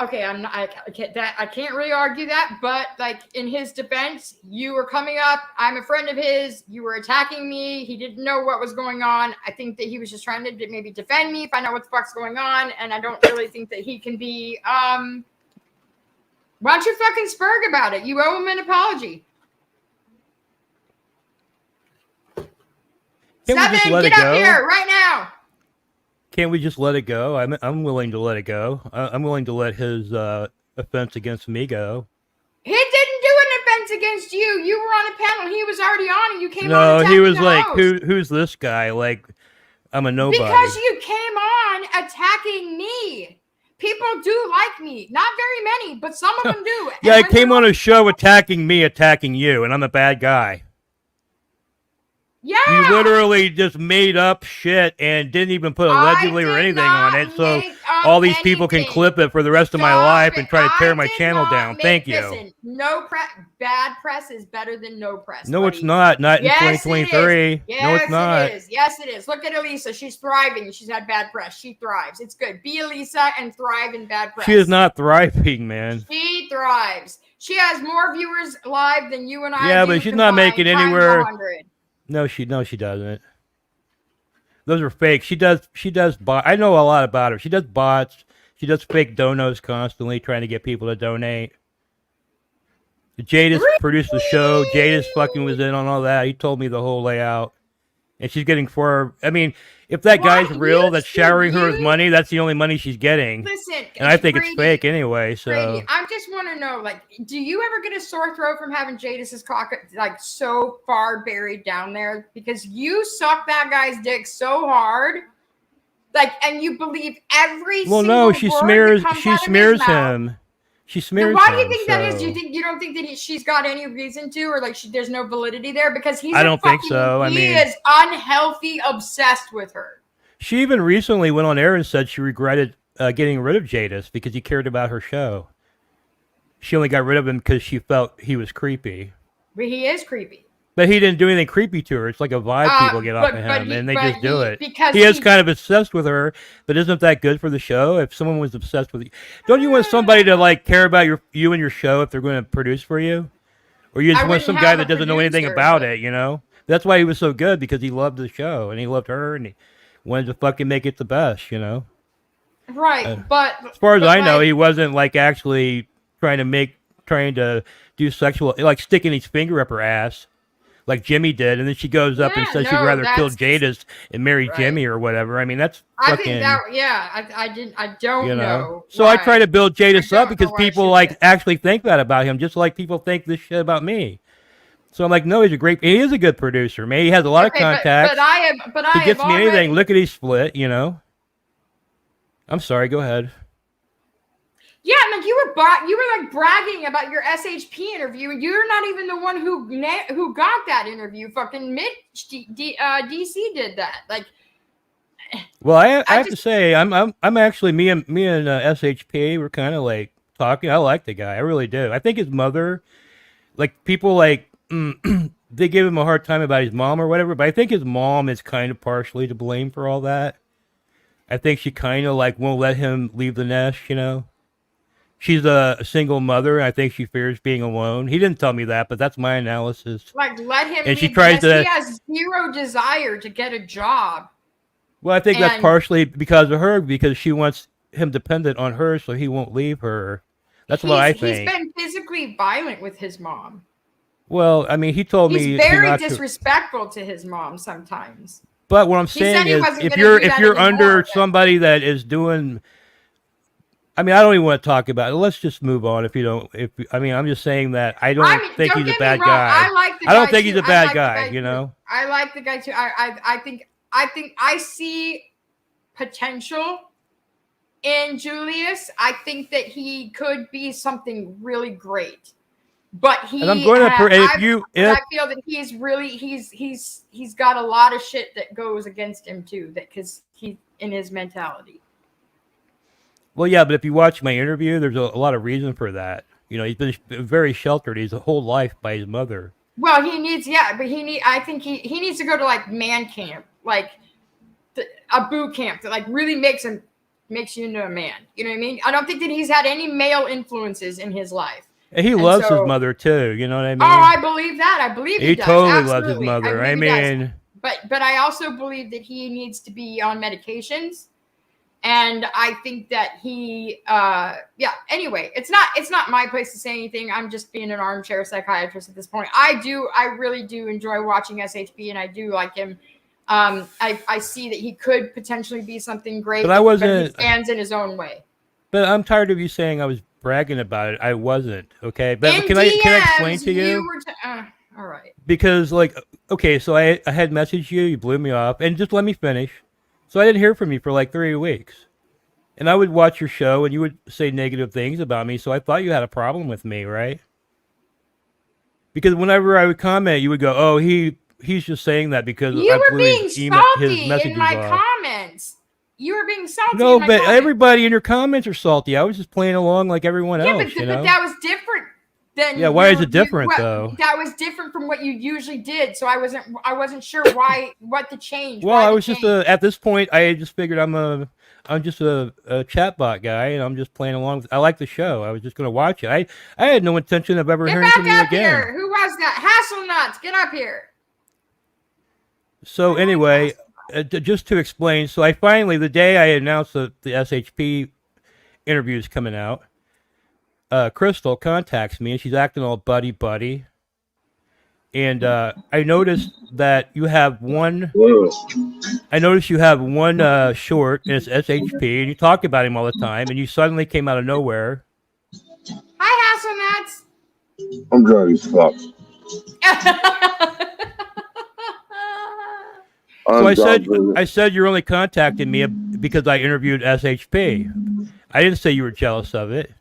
Okay, I can't really argue that, but like in his defense, you were coming up. I'm a friend of his. You were attacking me. He didn't know what was going on. I think that he was just trying to maybe defend me, find out what the fuck's going on, and I don't really think that he can be. Why don't you fucking spurg about it? You owe him an apology. Can't we 7, just let get it up go? here right now. Can't we just let it go? I'm willing to let it go. I'm willing to let his offense against me go. He didn't do an offense against you. You were on a panel. He was already on, and you came on. No, he attacking was the like, host. who's this guy? Like, I'm a nobody. Because you came on attacking me. People do like me. Not very many, but some of them do. Yeah, I And when came they're on a show attacking me, attacking you, and I'm a bad guy. Yeah. You literally just made up shit and didn't even put allegedly or anything on it, so all these people can clip it for the rest of my life and try to tear my channel down. Thank you. Listen, bad press is better than no press. No, buddy. it's not. Not in Yes, 2023. It is. No, it's not. It is. Yes, it is. Look at Elisa. She's thriving. She's had bad press. She thrives. It's good. Be Elisa and thrive in bad press. She is not thriving, man. She thrives. She has more viewers live than you and I. Yeah, do but she's not combined making times anywhere. 100. No, she doesn't. Those are fake. She does bot. I know a lot about her. She does bots. She does fake donos constantly, trying to get people to donate. Jadis produced the show. Jadis fucking was in on all that. He told me the whole layout. And she's getting I mean, if that guy's real, that's showering her with money, that's the only money she's getting. Listen, and I think it's Brady, fake anyway, so. Brady, I just want to know, like, do you ever get a sore throat from having Jadis's cock, like, so far buried down there? Because you suck that guy's dick so hard, like, and you believe every Well, single no, she word smears. that comes She out of his smears mouth. him. She smears Why do you him, think that is? so- You don't think that she's got any reason to, or like there's no validity there because he's. I don't think so. He mean, is unhealthy, obsessed with her. She even recently went on air and said she regretted getting rid of Jadis because he cared about her show. She only got rid of him because she felt he was creepy. But he is creepy. But he didn't do anything creepy to her. It's like a vibe people get off of him, and they just do it. He is kind of obsessed with her, but isn't that good for the show? If someone was obsessed with you, don't you want somebody to like care about you and your show if they're going to produce for you, or you just want some guy that doesn't know anything about it? You know, that's why he was so good because he loved the show and he loved her and he wanted to fucking make it the best. You know, right? But as far as I know, he wasn't like actually trying to do sexual, like sticking his finger up her ass. like Jimmy did, and then she goes up and says she'd rather kill Jadis and marry Jimmy or whatever. I mean, that's fucking. I think that, I don't know. So I try to build Jadis up because people like actually think that about him, just like people think this shit about me. So I'm like, no, he is a good producer. Man, he has a lot of contacts. He gets me anything. Look at his split, I'm sorry, go ahead. Yeah, like you were like bragging about your SHP interview, and you're not even the one who got that interview. Fucking Mitch DC did that. Like, well, I have to say, I'm actually me and SHP were kind of like talking. I like the guy, I really do. I think his mother, like people like they give him a hard time about his mom or whatever, but I think his mom is kind of partially to blame for all that. I think she kind of like won't let him leave the nest, She's a single mother, and I think she fears being alone. He didn't tell me that, but that's my analysis. Like, let him and leave. He has zero desire to get a job. Well, I think that's partially because of her, because she wants him dependent on her so he won't leave her. That's what I think. He's been physically violent with his mom. Well, I mean, he told me he's very disrespectful to his mom sometimes. But what I'm saying is, if you're under somebody that is doing, I mean, I don't even want to talk about it. Let's just move on. I'm just saying that I don't think he's a bad guy. I don't think he's a bad guy. I like the guy too. I think I see potential in Julius. I think that he could be something really great. But I feel that he's got a lot of shit that goes against him too, because he's in his mentality. Well, yeah, but if you watch my interview, there's a lot of reason for that. He's been very sheltered his whole life by his mother. Well, I think he needs to go to like man camp, like a boot camp that like really makes you into a man. You know what I mean? I don't think that he's had any male influences in his life. And he loves his mother too. You know what I mean? Oh, I believe that. I believe he does. Totally loves his mother. I mean, but I also believe that he needs to be on medications, and I think that he, Anyway, it's not my place to say anything. I'm just being an armchair psychiatrist at this point. I really do enjoy watching SHP, and I do like him. I see that he could potentially be something great, but he stands in his own way. But I'm tired of you saying I was bragging about it. I wasn't, okay? But can I explain to you? All right. Because, like, okay, so I had messaged you blew me off, and just let me finish. So I didn't hear from you for like 3 weeks. And I would watch your show, and you would say negative things about me, so I thought you had a problem with me, right? Because whenever I would comment, you would go, oh, he's just saying that because you were being salty in my comments. You were being salty. No, but everybody in your comments are salty. I was just playing along like everyone else. But that was different than. Yeah, why is it different though? That was different from what you usually did. So I wasn't sure what the change. Well, I was just at this point. I just figured I'm just a chatbot guy, and I'm just playing along. I like the show. I was just going to watch it. I had no intention of ever hearing from you again. Here. Who was that? Hasselnuts, get up here. So anyway. Just to explain, so I finally, the day I announced that the SHP interview is coming out, Crystal contacts me, and she's acting all buddy. And I noticed that you have one. I noticed you have one short, and it's SHP, and you talk about him all the time, and you suddenly came out of nowhere. Hi, Hasselnuts. I'm drunk as fuck. So I said you're only contacting me because I interviewed SHP. I didn't say you were jealous of it.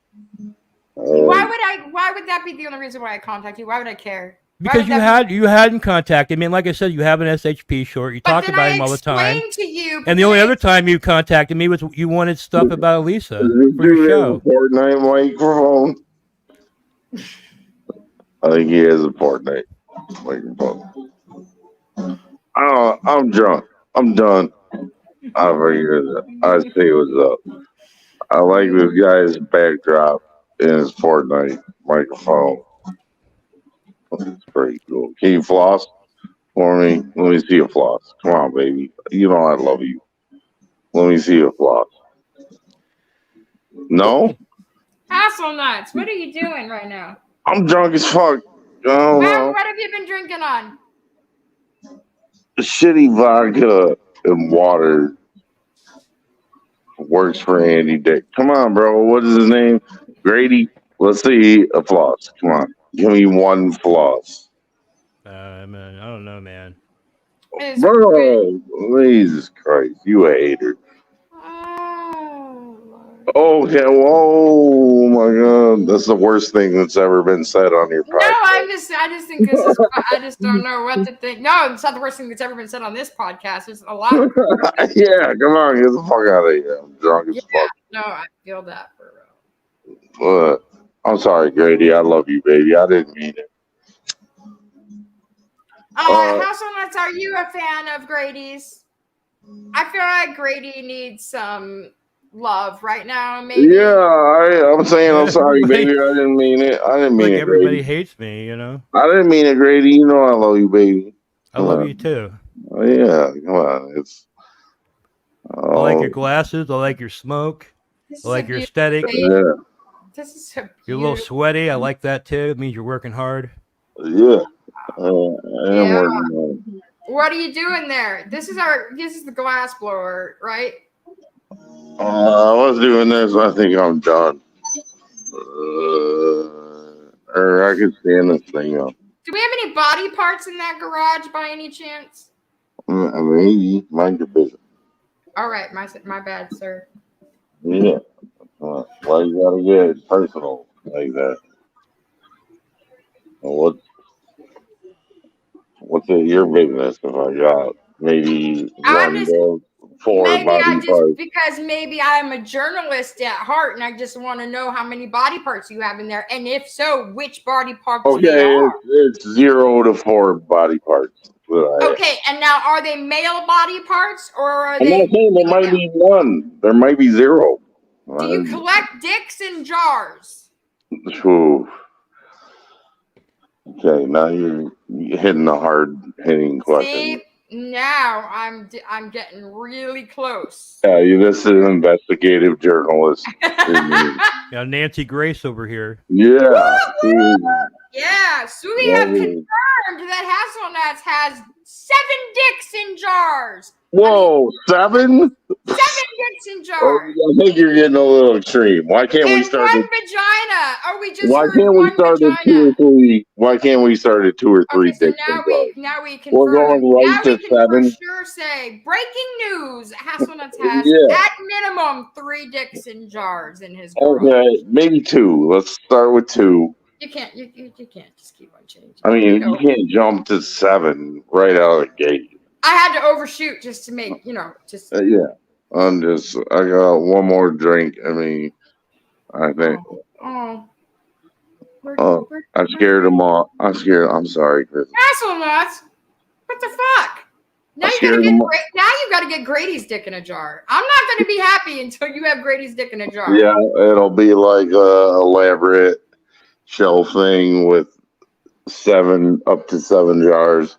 Why would that be the only reason why I contact you? Why would I care? Because you hadn't contacted me. And like I said, you have an SHP short. You talk about him all the time. To you, and the only other time you contacted me was you wanted stuff about Elisa for your show. Fortnite microphone. I think he has a Fortnite microphone. I'm drunk. I'm done. I see what's up. I like this guy's backdrop in his Fortnite microphone. It's pretty cool. Can you floss for me? Let me see a floss. Come on, baby. You know I love you. Let me see a floss. No? Hasselnuts, what are you doing right now? I'm drunk as fuck. What have you been drinking on? shitty vodka and water works for Andy Dick. Come on, bro. What is his name? Grady. Let's see a floss. Come on. Give me one floss. Man, I don't know, man. Bro, Jesus Christ. You a hater. Okay, whoa, my God. That's the worst thing that's ever been said on your podcast. No, I just think this is, I just don't know what to think. No, it's not the worst thing that's ever been said on this podcast. There's a lot. Yeah, come on, get the fuck out of here. I'm drunk as fuck. No, I feel that for real. I'm sorry, Grady. I love you, baby. I didn't mean it. House on Nuts, are you a fan of Grady's? I feel like Grady needs some love right now, maybe. Yeah, I'm saying I'm sorry, baby. I didn't mean it. I didn't mean like it. Everybody Grady. hates me, you know. I didn't mean it, Grady. You know I love you, baby. I love you too. Yeah, come on. It's. I like your glasses. I like your smoke. I like your aesthetic. Yeah. This is so You're a little sweaty. I like that too. It means you're working hard. Yeah. I am working hard. What are you doing there? This is the glass blower, right? I was doing this. I think I'm done. Or I could stand this thing up. Do we have any body parts in that garage by any chance? Maybe. Mind your business. All right, my bad, sir. Yeah. Why you gotta get personal like that? What's your business if I got maybe four body parts? Because maybe I'm a journalist at heart and I just want to know how many body parts you have in there, and if so, which body parts they are. It's 0 to 4 body parts. Okay, and now are they male body parts or are they? I'm not saying there might be none. There might be 0. Do you collect dicks in jars? Ooh. Okay, now you're hitting a hard-hitting question. See, now I'm getting really close. Yeah, this is an investigative journalist. Yeah, Nancy Grace over here. Yeah. Yeah, so we have confirmed that Hazelnuts has 7 dicks in jars. Whoa, 7? 7 dicks in jars. I think you're getting a little extreme. Why can't we start one vagina? Oh, we just Why heard can't we one start vagina. at 2 or 3? Why can't we start at 2 or 3 Okay, so dicks? now we can. We're going right to 7. For sure say breaking news: Hazelnuts has at minimum 3 dicks in jars in his garage. Okay, maybe 2. Let's start with 2. You can't just keep on changing. I mean, you can't jump to 7 right out of the gate. I had to overshoot just to make, just. Yeah, I got one more drink. I mean, I think. I scared them all. I'm sorry, Chris. Hazelnuts? What the fuck? Now you got to get Grady's dick in a jar. I'm not going to be happy until you have Grady's dick in a jar. Yeah, it'll be like a elaborate shelf thing with up to 7 jars.